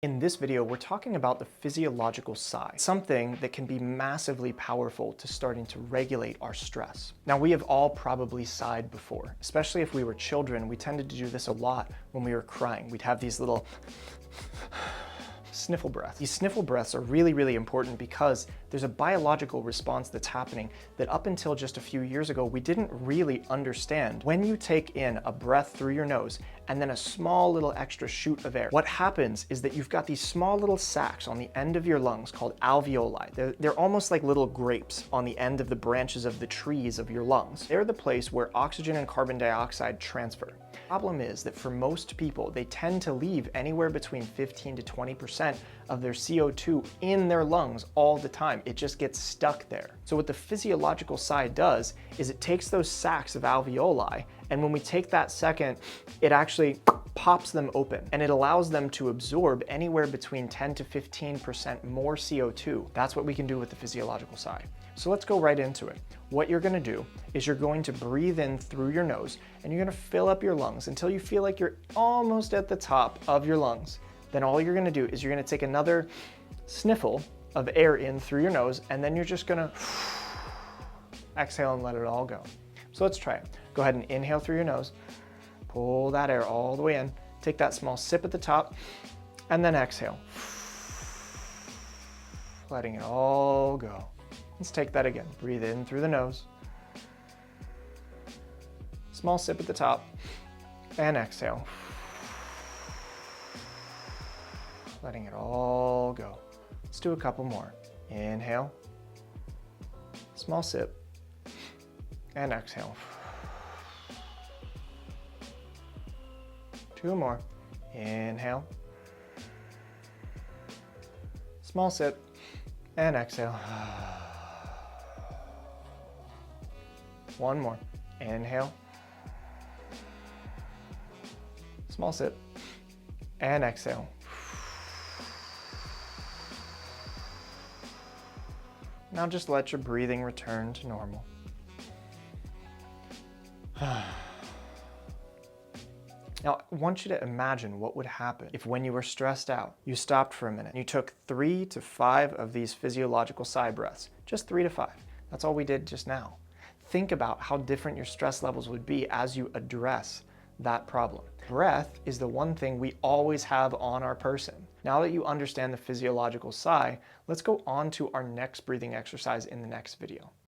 In this video, we're talking about the physiological sigh, something that can be massively powerful to starting to regulate our stress. Now, we have all probably sighed before, especially if we were children. We tended to do this a lot when we were crying. We'd have these little sniffle breaths. These sniffle breaths are really important because there's a biological response that's happening that up until just a few years ago, we didn't really understand. When you take in a breath through your nose and then a small little extra shoot of air, what happens is that you've got these small little sacs on the end of your lungs called alveoli. They're almost like little grapes on the end of the branches of the trees of your lungs. They're the place where oxygen and carbon dioxide transfer. The problem is that for most people, they tend to leave anywhere between 15 to 20% of their CO2 in their lungs all the time. It just gets stuck there. So what the physiological sigh does is it takes those sacs of alveoli, and when we take that second, it actually pops them open and it allows them to absorb anywhere between 10 to 15% more CO2. That's what we can do with the physiological sigh. So let's go right into it. What you're gonna do is you're going to breathe in through your nose and you're gonna fill up your lungs until you feel like you're almost at the top of your lungs. Then all you're gonna do is you're gonna take another sniffle of air in through your nose, and then you're just gonna exhale and let it all go. So let's try it. Go ahead and inhale through your nose, pull that air all the way in, take that small sip at the top, and then exhale. Letting it all go. Let's take that again. Breathe in through the nose, small sip at the top, and exhale. Letting it all go. Let's do a couple more. Inhale, small sip, and exhale. Two more. Inhale, small sip, and exhale. One more. Inhale, small sip, and exhale. Now just let your breathing return to normal. Now, I want you to imagine what would happen if when you were stressed out, you stopped for a minute, and you took 3 to 5 of these physiological sigh breaths, just 3 to 5. That's all we did just now. Think about how different your stress levels would be as you address that problem. Breath is the one thing we always have on our person. Now that you understand the physiological sigh, let's go on to our next breathing exercise in the next video.